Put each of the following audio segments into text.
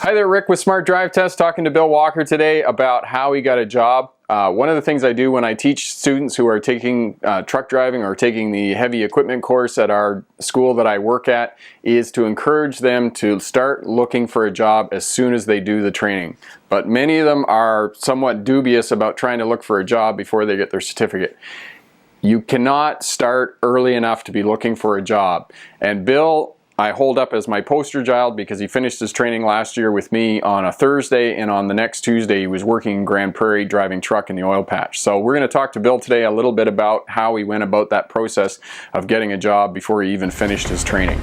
Hi there, Rick with Smart Drive Test, talking to Bill Walker today about how he got a job. One of the things I do when I teach students who are taking truck driving or taking the heavy equipment course at our school that I work at is to encourage them to start looking for a job as soon as they do the training. But many of them are somewhat dubious about trying to look for a job before they get their certificate. You cannot start early enough to be looking for a job. And Bill, I hold up as my poster child because he finished his training last year with me on a Thursday, and on the next Tuesday he was working in Grand Prairie driving truck in the oil patch. So we're going to talk to Bill today a little bit about how he went about that process of getting a job before he even finished his training.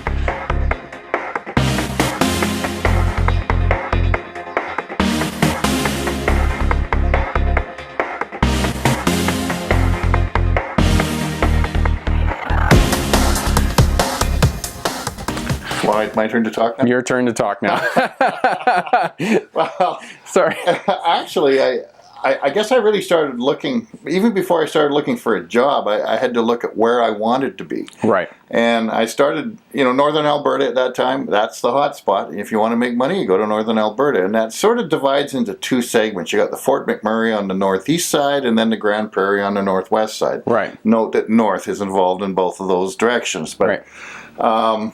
My turn to talk now? Your turn to talk now. Well, sorry. Actually, I guess I really started looking, even before I started looking for a job, I had to look at where I wanted to be. Right. And I started, Northern Alberta at that time, that's the hot spot. If you want to make money, you go to Northern Alberta. And that sort of divides into two segments. You got the Fort McMurray on the northeast side and then the Grand Prairie on the northwest side. Right. Note that north is involved in both of those directions. But, right.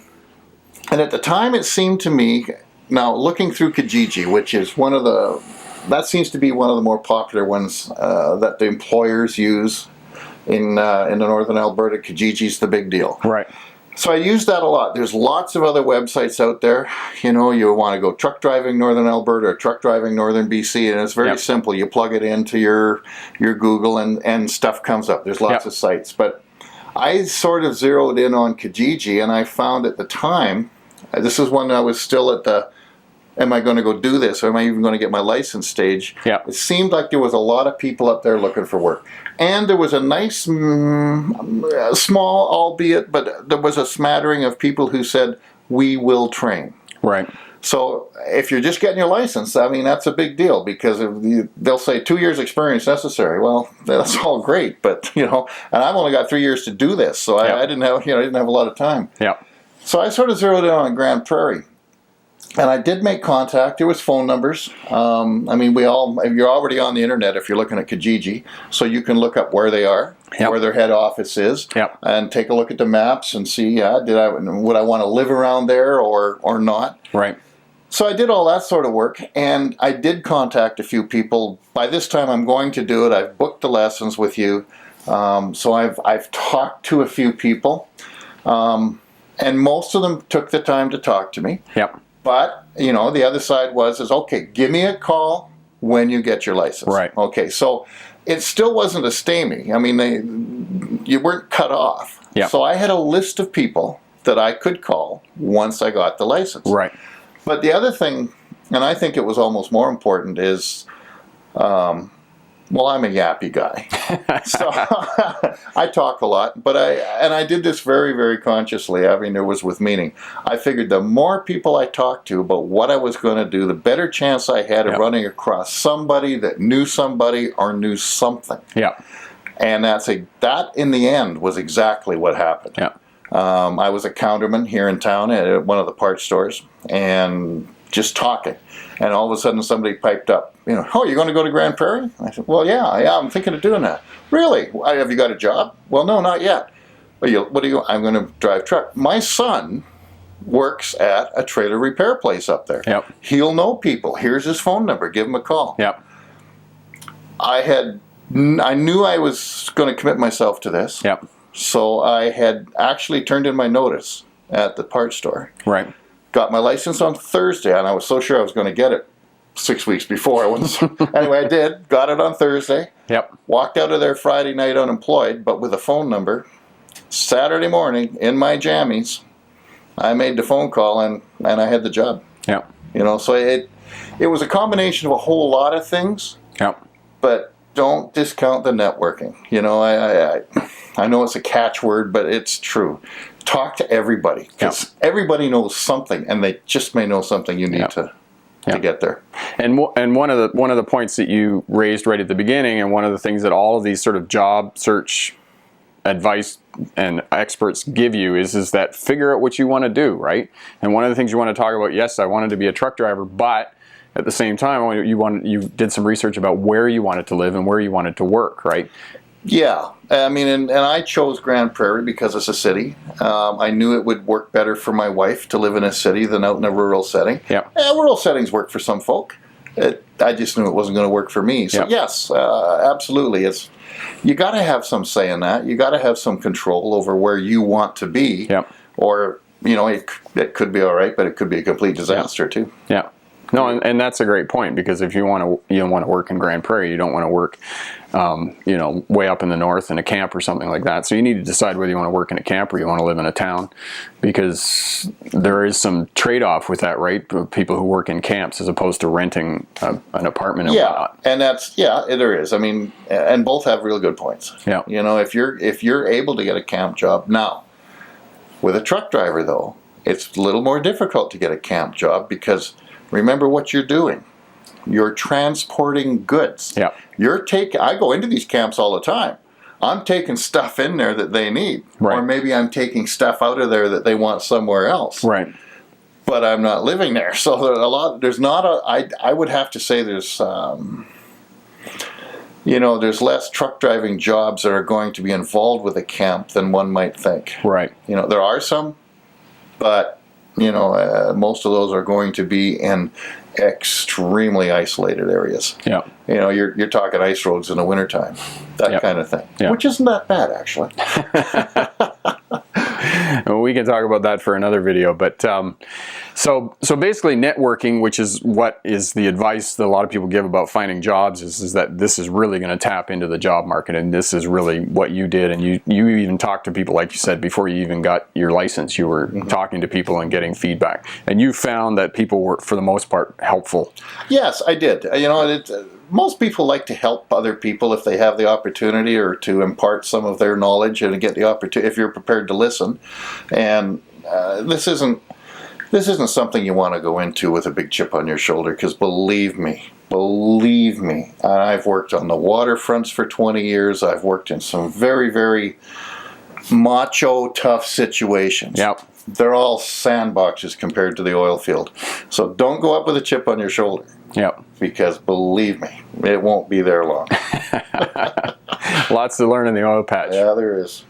And at the time it seemed to me, now looking through Kijiji, which is that seems to be one of the more popular ones that the employers use in the Northern Alberta. Kijiji's the big deal. Right. So I use that a lot. There's lots of other websites out there. You want to go truck driving Northern Alberta or truck driving Northern BC, and it's very simple. You plug it into your Google and stuff comes up. There's lots of sites. But I sort of zeroed in on Kijiji, and I found at the time, this is when I was still at the, am I going to go do this, or am I even going to get my license stage? Yeah. It seemed like there was a lot of people up there looking for work. And there was a nice, small, albeit, but there was a smattering of people who said, we will train. Right. So if you're just getting your license, I mean, that's a big deal because they'll say 2 years experience necessary. Well, that's all great, but, and I've only got 3 years to do this, so I didn't have, I didn't have a lot of time. Yeah. So I sort of zeroed in on Grand Prairie. And I did make contact. There was phone numbers. I mean, you're already on the internet if you're looking at Kijiji, so you can look up where they are, where their head office is, and take a look at the maps and see, would I want to live around there or not? Right. So I did all that sort of work, and I did contact a few people. By this time, I'm going to do it. I've booked the lessons with you, so I've talked to a few people, and most of them took the time to talk to me. Yep. But, the other side is, okay, give me a call when you get your license. Right. Okay, so it still wasn't a stymie. I mean, you weren't cut off. Yep. So I had a list of people that I could call once I got the license. Right. But the other thing, and I think it was almost more important, is, I'm a yappy guy. So I talk a lot, but I did this very, very consciously. I mean, it was with meaning. I figured the more people I talked to about what I was going to do, the better chance I had of running across somebody that knew somebody or knew something. Yeah. And that in the end was exactly what happened. Yeah. I was a counterman here in town at one of the parts stores and just talking. And all of a sudden somebody piped up, oh, you're going to go to Grand Prairie? I said, well, yeah, I'm thinking of doing that. Really? Have you got a job? Well, no, not yet. What are you? I'm going to drive truck. My son works at a trailer repair place up there. Yep. He'll know people. Here's his phone number. Give him a call. Yep. I knew I was going to commit myself to this. Yep. So I had actually turned in my notice at the parts store. Right. Got my license on Thursday, and I was so sure I was going to get it 6 weeks before. Anyway, I did. Got it on Thursday. Yep. Walked out of there Friday night unemployed, but with a phone number. Saturday morning, in my jammies, I made the phone call, and I had the job. Yeah. So it was a combination of a whole lot of things. Yeah. But don't discount the networking. I know it's a catchword, but it's true. Talk to everybody, because everybody knows something, and they just may know something you need to get there. And one of the points that you raised right at the beginning, and one of the things that all of these sort of job search advice and experts give you is that figure out what you want to do, right? And one of the things you want to talk about, yes, I wanted to be a truck driver, but at the same time, you did some research about where you wanted to live and where you wanted to work, right? Yeah, I mean, and I chose Grand Prairie because it's a city. I knew it would work better for my wife to live in a city than out in a rural setting. Yeah. Rural settings work for some folk. I just knew it wasn't going to work for me. So yes, absolutely. You got to have some say in that. You got to have some control over where you want to be. Yeah. Or, it could be all right, but it could be a complete disaster too. Yeah. No, and that's a great point, because if you want to work in Grand Prairie, you don't want to work, way up in the north in a camp or something like that. So you need to decide whether you want to work in a camp or you want to live in a town, because there is some trade-off with that, right? People who work in camps as opposed to renting an apartment and whatnot. And there is. I mean, and both have real good points. Yeah. If you're able to get a camp job now, with a truck driver though, it's a little more difficult to get a camp job, because remember what you're doing. You're transporting goods. Yeah. I go into these camps all the time. I'm taking stuff in there that they need. Right. Or maybe I'm taking stuff out of there that they want somewhere else. Right. But I'm not living there. So I would have to say there's less truck driving jobs that are going to be involved with a camp than one might think. Right. There are some, but most of those are going to be in extremely isolated areas. Yeah. You're talking ice roads in the wintertime, that kind of thing, which isn't that bad, actually. Well, we can talk about that for another video, but so basically networking, which is what is the advice that a lot of people give about finding jobs, is that this is really going to tap into the job market, and this is really what you did. And you even talked to people, like you said, before you even got your license. You were talking to people and getting feedback, and you found that people were, for the most part, helpful. Yes, I did. Most people like to help other people if they have the opportunity, or to impart some of their knowledge and get the opportunity, if you're prepared to listen. And this isn't something you want to go into with a big chip on your shoulder, because believe me, I've worked on the waterfronts for 20 years. I've worked in some very, very macho, tough situations. Yep. They're all sandboxes compared to the oil field. So don't go up with a chip on your shoulder. Yep. Because believe me, it won't be there long. Lots to learn in the oil patch. Yeah, there is.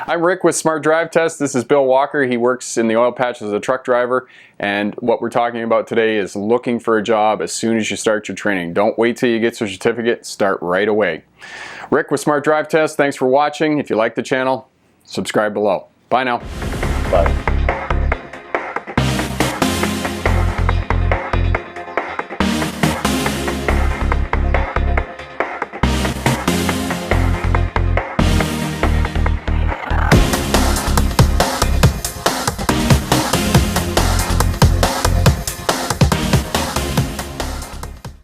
I'm Rick with Smart Drive Test. This is Bill Walker. He works in the oil patch as a truck driver. And what we're talking about today is looking for a job as soon as you start your training. Don't wait till you get your certificate. Start right away. Rick with Smart Drive Test. Thanks for watching. If you like the channel, subscribe below. Bye now. Bye.